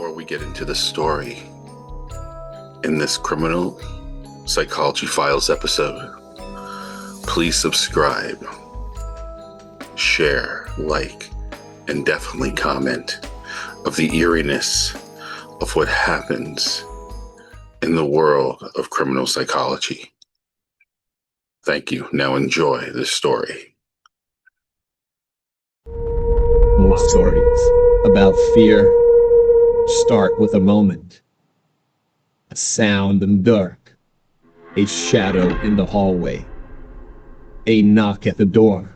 Before we get into the story, in this Criminal Psychology Files episode, please subscribe, share, like, and definitely comment of the eeriness of what happens in the world of criminal psychology. Thank you. Now enjoy this story. Most stories about fear start with a moment, a sound in the dark, a shadow in the hallway, a knock at the door.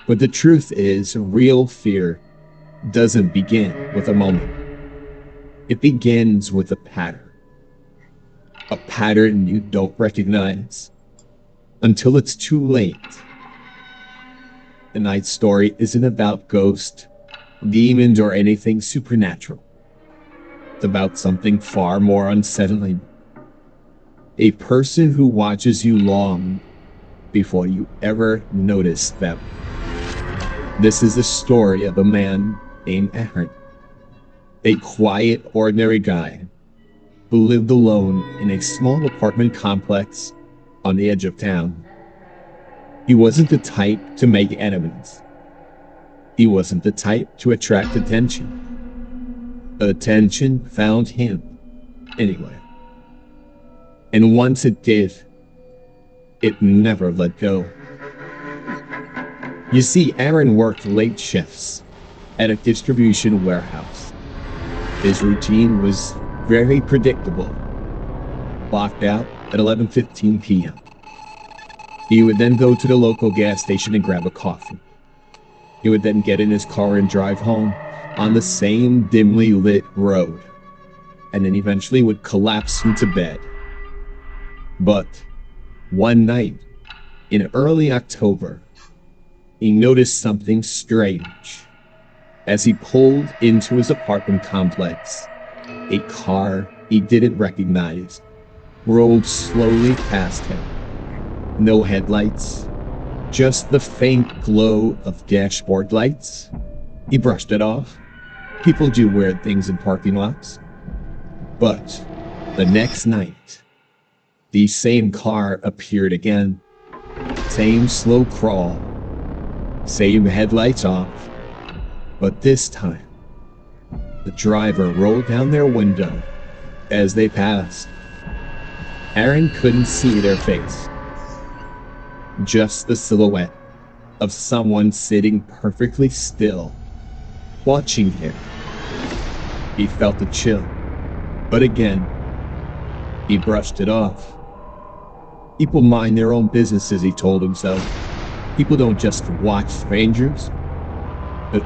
But the truth is, real fear doesn't begin with a moment. It begins with a pattern you don't recognize until it's too late. Tonight's story isn't about ghosts, demons, or anything supernatural. It's about something far more unsettling. A person who watches you long before you ever notice them. This is the story of a man named Aaron, a quiet, ordinary guy who lived alone in a small apartment complex on the edge of town. He wasn't the type to make enemies. He wasn't the type to attract attention. Attention found him anyway. And once it did, it never let go. You see, Aaron worked late shifts at a distribution warehouse. His routine was very predictable. Locked out at 11:15 p.m. He would then go to the local gas station and grab a coffee. He would then get in his car and drive home on the same dimly lit road, and then eventually would collapse into bed. But one night, in early October, he noticed something strange. As he pulled into his apartment complex, a car he didn't recognize rolled slowly past him. No headlights, just the faint glow of dashboard lights. He brushed it off. People do weird things in parking lots. But the next night, the same car appeared again. Same slow crawl. Same headlights off. But this time, the driver rolled down their window as they passed. Aaron couldn't see their face. Just the silhouette of someone sitting perfectly still, watching him. He felt a chill, but again, he brushed it off. People mind their own businesses, he told himself. People don't just watch strangers. But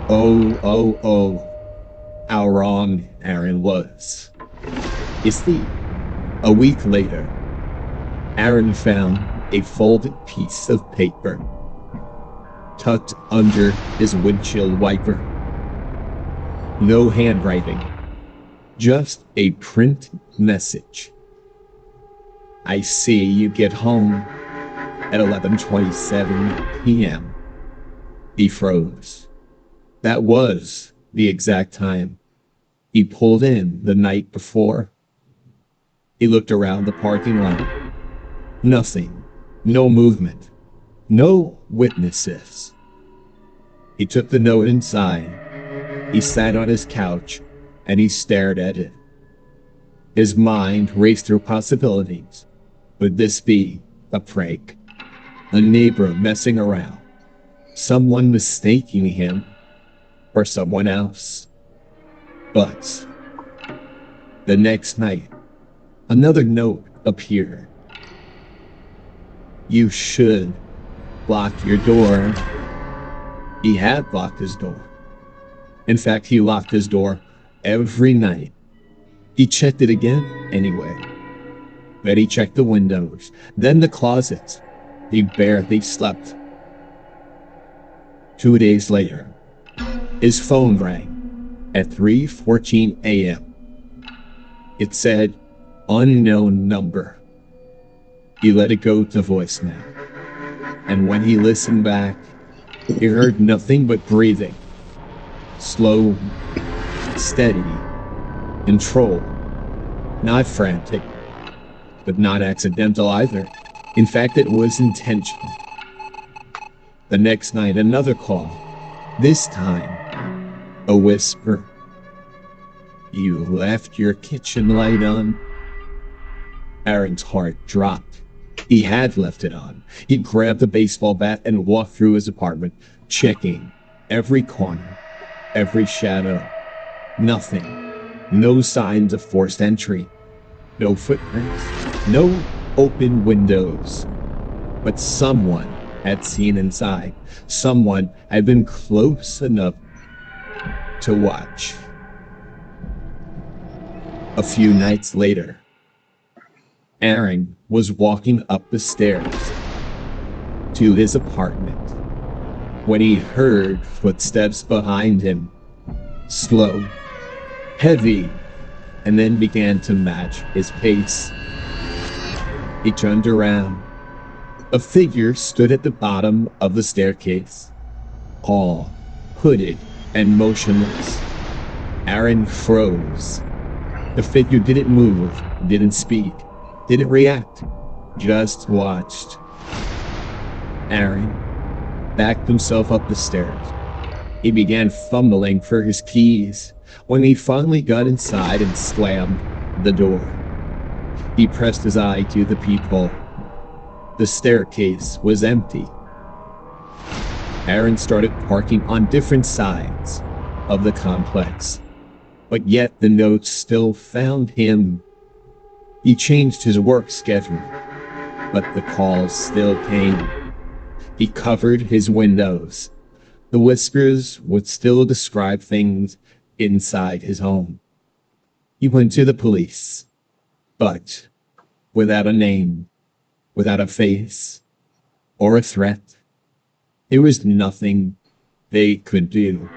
how wrong Aaron was. You see, a week later, Aaron found a folded piece of paper tucked under his windshield wiper. No handwriting, just a printed message. I see you get home at 11:27 p.m. He froze. That was the exact time he pulled in the night before. He looked around the parking lot. Nothing. No movement. No witnesses. He took the note inside. He sat on his couch and he stared at it. His mind raced through possibilities. Would this be a prank? A neighbor messing around? Someone mistaking him for someone else? But the next night, another note appeared. You should lock your door. He had locked his door. In fact, he locked his door every night. He checked it again anyway. Then he checked the windows, then the closets. He barely slept. 2 days later, his phone rang at 3:14 a.m. It said, unknown number. He let it go to voicemail. And when he listened back, he heard nothing but breathing. Slow, steady, control. Not frantic, but not accidental either. In fact, it was intentional. The next night, another call. This time, a whisper. You left your kitchen light on. Aaron's heart dropped. He had left it on. He grabbed a baseball bat and walked through his apartment, checking every corner, every shadow. Nothing. No signs of forced entry. No footprints. No open windows. But someone had seen inside. Someone had been close enough to watch. A few nights later, Aaron was walking up the stairs to his apartment when he heard footsteps behind him. Slow, heavy, and then began to match his pace. He turned around. A figure stood at the bottom of the staircase, tall, hooded, and motionless. Aaron froze. The figure didn't move, didn't speak, didn't react, just watched. Aaron backed himself up the stairs. He began fumbling for his keys when he finally got inside and slammed the door. He pressed his eye to the peephole. The staircase was empty. Aaron started parking on different sides of the complex, but yet the notes still found him. He changed his work schedule, but the calls still came. He covered his windows. The whispers would still describe things inside his home. He went to the police, but without a name, without a face, or a threat. There was nothing they could do.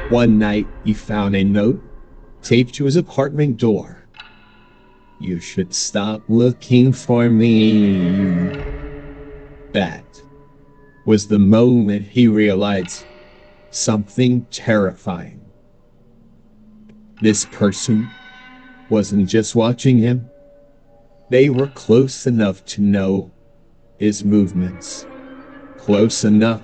One night, he found a note taped to his apartment door. You should stop looking for me. That was the moment he realized something terrifying. This person wasn't just watching him. They were close enough to know his movements, close enough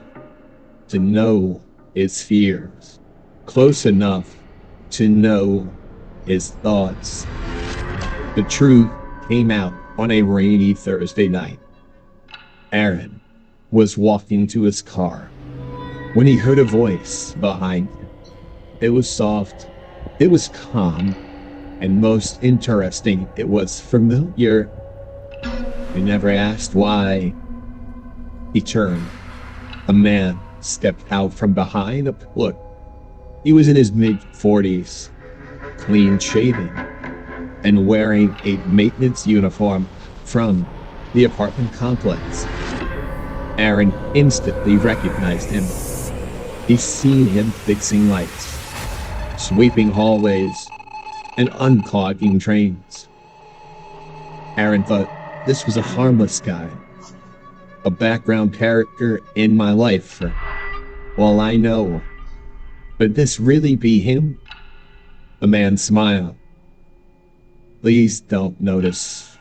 to know his fears, close enough to know his thoughts. The truth came out on a rainy Thursday night. Aaron was walking to his car when he heard a voice behind him. It was soft, it was calm, and most interesting, it was familiar. He never asked why. He turned. A man stepped out from behind a pillar. He was in his mid-40s, clean-shaven, and wearing a maintenance uniform from the apartment complex. Aaron instantly recognized him. He'd seen him fixing lights, sweeping hallways, and unclogging trains. Aaron thought this was a harmless guy, a background character in my life for all I know. Could this really be him? The man smiled. Please don't notice.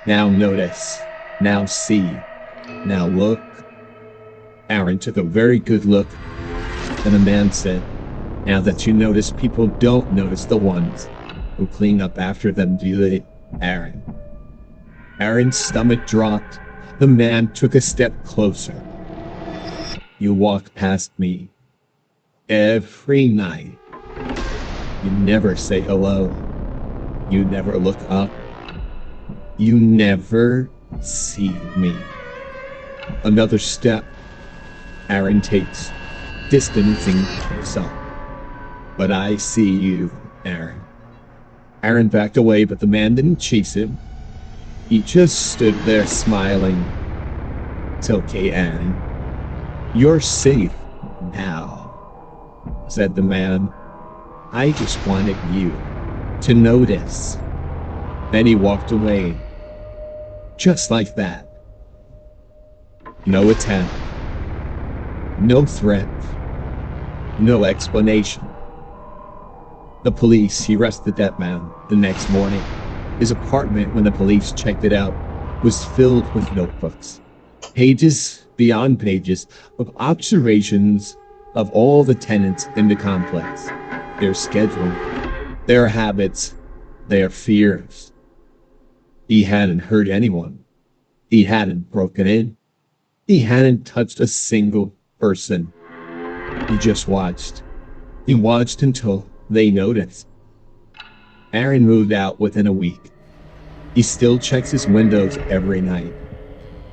Now notice. Now see. Now look. Aaron took a very good look, and the man said, now that you notice, people don't notice the ones who clean up after them, do they, Aaron? Aaron's stomach dropped. The man took a step closer. You walk past me every night. You never say hello. You never look up. You never see me. Another step Aaron takes, distancing himself. But I see you, Aaron. Aaron backed away, but the man didn't chase him. He just stood there smiling. It's okay, Aaron. You're safe now, said the man. I just wanted you to notice. Then he walked away. Just like that. No attack. No threat. No explanation. The police arrested that man the next morning. His apartment, when the police checked it out, was filled with notebooks. Pages beyond pages of observations of all the tenants in the complex, their schedule, their habits, their fears. He hadn't hurt anyone. He hadn't broken in. He hadn't touched a single person. He just watched. He watched until they noticed. Aaron moved out within a week. He still checks his windows every night.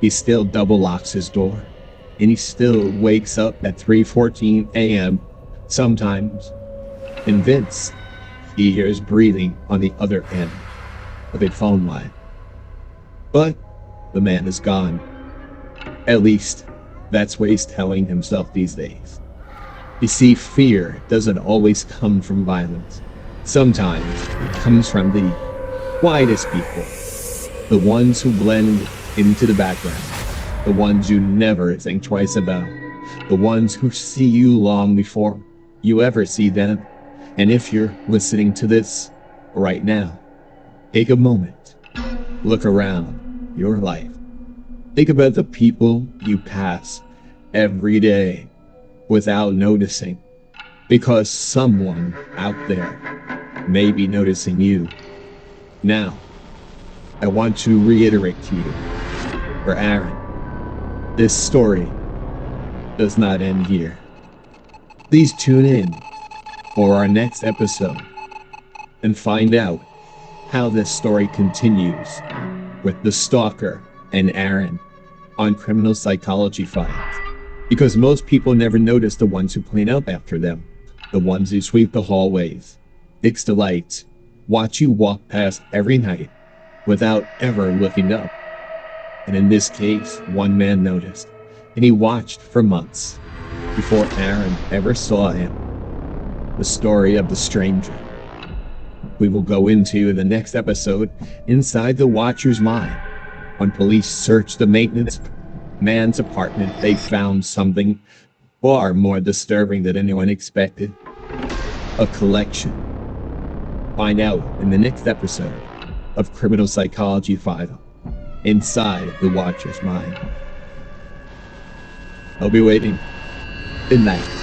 He still double locks his door. And he still wakes up at 3:14 a.m. sometimes. And Vince, he hears breathing on the other end of a phone line. But the man is gone. At least, that's what he's telling himself these days. You see, fear doesn't always come from violence. Sometimes it comes from the quietest people, the ones who blend into the background, the ones you never think twice about, the ones who see you long before you ever see them. And if you're listening to this right now, take a moment, look around your life. Think about the people you pass every day without noticing, because someone out there may be noticing you. Now, I want to reiterate to you, for Aaron, this story does not end here. Please tune in for our next episode and find out how this story continues with the stalker and Aaron on Criminal Psychology Files. Because most people never notice the ones who clean up after them, the ones who sweep the hallways, fix the lights, watch you walk past every night without ever looking up. And in this case, one man noticed, and he watched for months before Aaron ever saw him. The story of the stranger. We will go into the next episode inside the Watcher's mind. When police searched the maintenance man's apartment, they found something far more disturbing than anyone expected. A collection. Find out in the next episode of Criminal Psychology File, inside the Watcher's mind. I'll be waiting. Good night.